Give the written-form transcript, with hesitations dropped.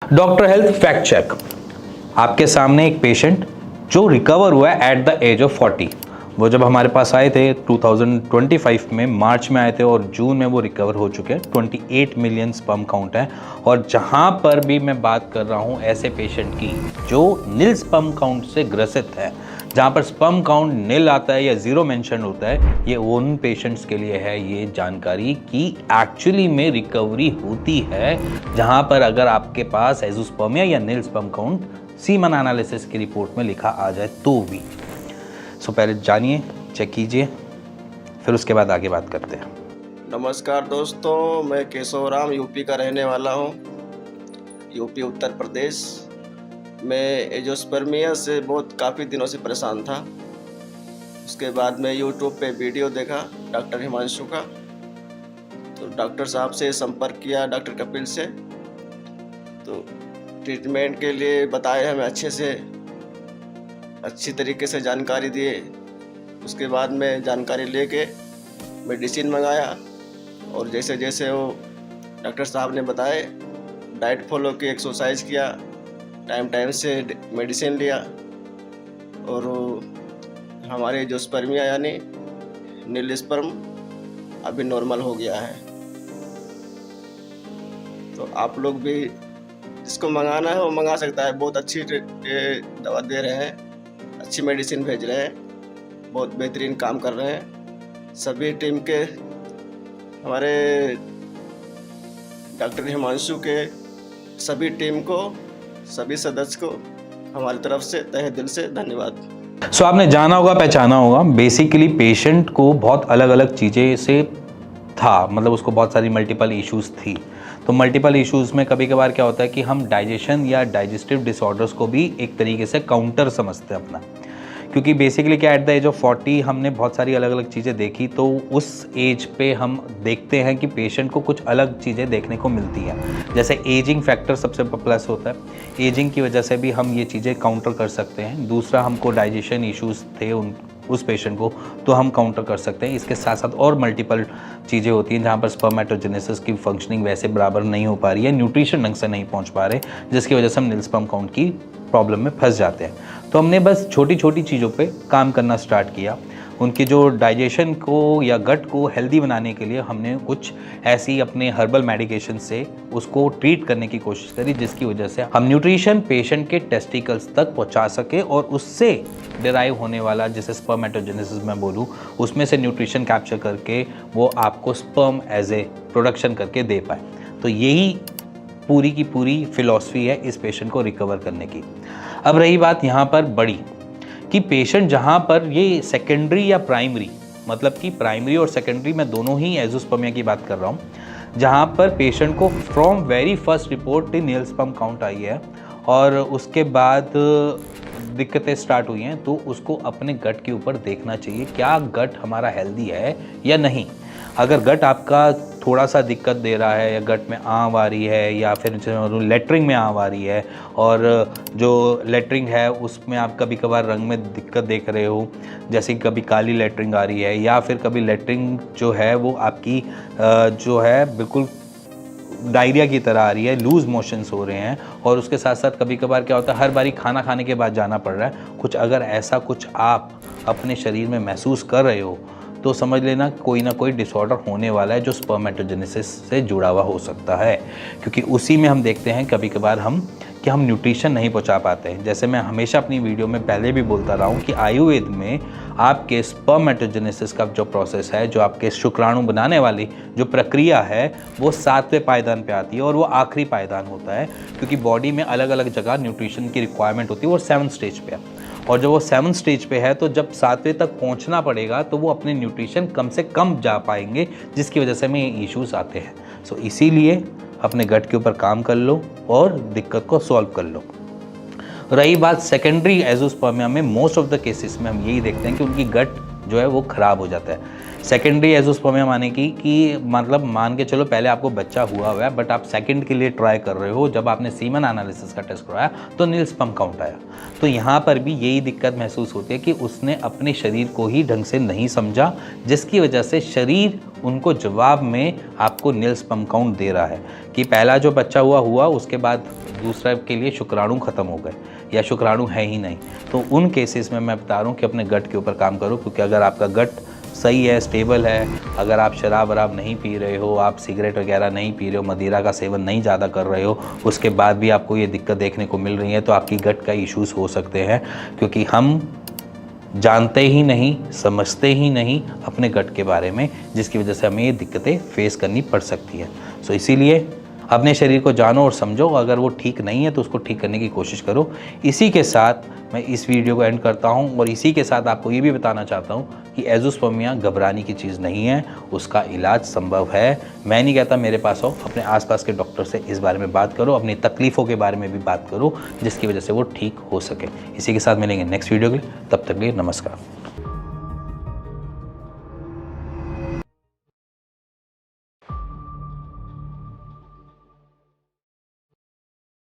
Doctor health fact check. आपके सामने एक पेशेंट जो रिकवर हुआ है एट द एज ऑफ 40। वो जब हमारे पास आए थे 2025 में मार्च में आए थे और जून में वो रिकवर हो चुके हैं। 28 मिलियन स्पर्म काउंट है। और जहां पर भी मैं बात कर रहा हूं ऐसे पेशेंट की जो नील स्पर्म काउंट से ग्रसित है, जहां पर स्पर्म काउंट नील आता है या जीरो मेंशन होता है, ये उन पेशेंट्स के लिए है ये जानकारी कि एक्चुअली में रिकवरी होती है। जहां पर अगर आपके पास एज़ोस्पर्मिया या नील स्पर्म काउंट सीमन एनालिसिस की रिपोर्ट में लिखा आ जाए तो भी। सो पहले जानिए, चेक कीजिए, फिर उसके बाद आगे बात करते हैं। नमस्कार दोस्तों, मैं केशव राम यूपी का रहने वाला हूँ, यूपी उत्तर प्रदेश। मैं एज़ोस्पर्मिया से काफ़ी दिनों से परेशान था। उसके बाद मैं यूट्यूब पे वीडियो देखा डॉक्टर हिमांशु का, तो डॉक्टर साहब से संपर्क किया, डॉक्टर कपिल से। तो ट्रीटमेंट के लिए बताए हमें अच्छी तरीके से जानकारी दिए। उसके बाद मैं जानकारी लेके मेडिसिन मंगाया और जैसे जैसे वो डॉक्टर साहब ने बताए डाइट फॉलो की, एक्सरसाइज किया, टाइम टाइम से मेडिसिन लिया और हमारे जो स्पर्मिया यानी नील स्पर्म अभी नॉर्मल हो गया है। तो आप लोग भी जिसको मंगाना है वो मंगा सकता है। बहुत अच्छी दवा दे रहे हैं, अच्छी मेडिसिन भेज रहे हैं, बहुत बेहतरीन काम कर रहे हैं। सभी टीम के, हमारे डॉक्टर हिमांशु के सभी टीम को, सभी सदस्य को हमारी तरफ से तहे दिल से धन्यवाद। सो आपने जाना होगा, पहचाना होगा, बेसिकली पेशेंट को बहुत अलग अलग चीज़ें से था, मतलब उसको बहुत सारी मल्टीपल इश्यूज़ थी। तो मल्टीपल इश्यूज़ में कभी कभार क्या होता है कि हम डाइजेशन या डाइजेस्टिव डिसऑर्डर्स को भी एक तरीके से काउंटर समझते हैं अपना, क्योंकि बेसिकली क्या एट द एज ऑफ 40 हमने बहुत सारी अलग अलग चीज़ें देखी। तो उस एज पे हम देखते हैं कि पेशेंट को कुछ अलग चीज़ें देखने को मिलती हैं। जैसे एजिंग फैक्टर सबसे प्लस होता है, एजिंग की वजह से भी हम ये चीज़ें काउंटर कर सकते हैं। दूसरा, हमको डाइजेशन इश्यूज़ थे उस पेशेंट को, तो हम काउंटर कर सकते हैं। इसके साथ साथ और मल्टीपल चीज़ें होती हैं जहाँ पर स्पर्मेटोजेनेसिस की फंक्शनिंग वैसे बराबर नहीं हो पा रही है, न्यूट्रिशन ढंग से नहीं पहुँच पा रहे, जिसकी वजह से हम नील स्पर्म काउंट की प्रॉब्लम में फंस जाते हैं। तो हमने बस छोटी छोटी चीज़ों पे काम करना स्टार्ट किया। उनकी जो डाइजेशन को या गट को हेल्दी बनाने के लिए हमने कुछ ऐसी अपने हर्बल मेडिकेशन से उसको ट्रीट करने की कोशिश करी, जिसकी वजह से हम न्यूट्रिशन पेशेंट के टेस्टिकल्स तक पहुंचा सके और उससे डिराइव होने वाला, जिसे स्पर्मेटोजेनेसिस मैं बोलूँ, उसमें से न्यूट्रिशन कैप्चर करके वो आपको स्पर्म एज ए प्रोडक्शन करके दे पाए। तो यही पूरी की पूरी फिलॉसफी है इस पेशेंट को रिकवर करने की। अब रही बात यहाँ पर बड़ी कि पेशेंट जहाँ पर ये सेकेंडरी या प्राइमरी, मतलब कि प्राइमरी और सेकेंडरी में दोनों ही एज़ोस्पर्मिया की बात कर रहा हूँ, जहाँ पर पेशेंट को from very first report nil sperm count आई है और उसके बाद दिक्कतें स्टार्ट हुई हैं, तो उसको अपने गट के ऊपर देखना चाहिए, क्या गट हमारा हेल्दी है या नहीं। अगर गट आपका थोड़ा सा दिक्कत दे रहा है या गट में आंव आ रही है या फिर लेटरिंग में आंव आ रही है और जो लेटरिंग है उसमें आप कभी कभार रंग में दिक्कत देख रहे हो, जैसे कि कभी काली लेटरिंग आ रही है या फिर कभी लेटरिंग जो है वो आपकी जो है बिल्कुल डायरिया की तरह आ रही है, लूज मोशंस हो रहे हैं, और उसके साथ साथ कभी कभार क्या होता है हर बारी खाना खाने के बाद जाना पड़ रहा है कुछ, अगर ऐसा कुछ आप अपने शरीर में महसूस कर रहे हो तो समझ लेना कोई ना कोई डिसऑर्डर होने वाला है जो स्पर्मेटोजेनेसिस से जुड़ा हुआ हो सकता है। क्योंकि उसी में हम देखते हैं कभी कभार कि हम न्यूट्रिशन नहीं पहुंचा पाते हैं। जैसे मैं हमेशा अपनी वीडियो में पहले भी बोलता रहा हूं कि आयुर्वेद में आपके स्पर्मेटोजेनेसिस का जो प्रोसेस है, जो आपके शुक्राणु बनाने वाली जो प्रक्रिया है, वो 7वें पायदान पे आती है और वो आखिरी पायदान होता है, क्योंकि बॉडी में अलग अलग जगह न्यूट्रिशन की रिक्वायरमेंट होती है। वो 7th स्टेज पे है और जब वो 7th स्टेज पे है तो जब 7वें तक पहुंचना पड़ेगा तो वो अपने न्यूट्रिशन कम से कम जा पाएंगे, जिसकी वजह से हमें ये इश्यूज आते हैं। सो इसीलिए अपने गट के ऊपर काम कर लो और दिक्कत को सॉल्व कर लो। रही बात सेकेंडरी एज़ोस्पर्मिया में, मोस्ट ऑफ द केसेस में हम यही देखते हैं कि उनकी गट जो है वो ख़राब हो जाता है। सेकेंडरी एज़ोस्पर्मिया माने कि मतलब मान के चलो पहले आपको बच्चा हुआ है बट आप सेकंड के लिए ट्राई कर रहे हो, जब आपने सीमन एनालिसिस का टेस्ट कराया तो नील स्पर्म काउंट आया। तो यहाँ पर भी यही दिक्कत महसूस होती है कि उसने अपने शरीर को ही ढंग से नहीं समझा, जिसकी वजह से शरीर उनको जवाब में आपको नील स्पर्म काउंट दे रहा है कि पहला जो बच्चा हुआ उसके बाद दूसरा के लिए शुक्राणु ख़त्म हो गए या शुक्राणु है ही नहीं। तो उन केसेस में मैं बता रहा हूँ कि अपने गट के ऊपर काम करो, क्योंकि अगर आपका गट सही है, स्टेबल है, अगर आप शराब वराब नहीं पी रहे हो, आप सिगरेट वगैरह नहीं पी रहे हो, मदिरा का सेवन नहीं ज़्यादा कर रहे हो, उसके बाद भी आपको ये दिक्कत देखने को मिल रही है, तो आपकी गट का इश्यूज़ हो सकते हैं। क्योंकि हम जानते ही नहीं, समझते ही नहीं अपने गट के बारे में, जिसकी वजह से हमें ये दिक्कतें फेस करनी पड़ सकती हैं। सो इसीलिए अपने शरीर को जानो और समझो, अगर वो ठीक नहीं है तो उसको ठीक करने की कोशिश करो। इसी के साथ मैं इस वीडियो को एंड करता हूं और इसी के साथ आपको ये भी बताना चाहता हूं कि एज़ोस्पर्मिया घबराने की चीज़ नहीं है, उसका इलाज संभव है। मैं नहीं कहता मेरे पास आओ, अपने आसपास के डॉक्टर से इस बारे में बात करो, अपनी तकलीफ़ों के बारे में भी बात करो, जिसकी वजह से वो ठीक हो सके। इसी के साथ मिलेंगे नेक्स्ट वीडियो के लिए, तब तक के लिए नमस्कार।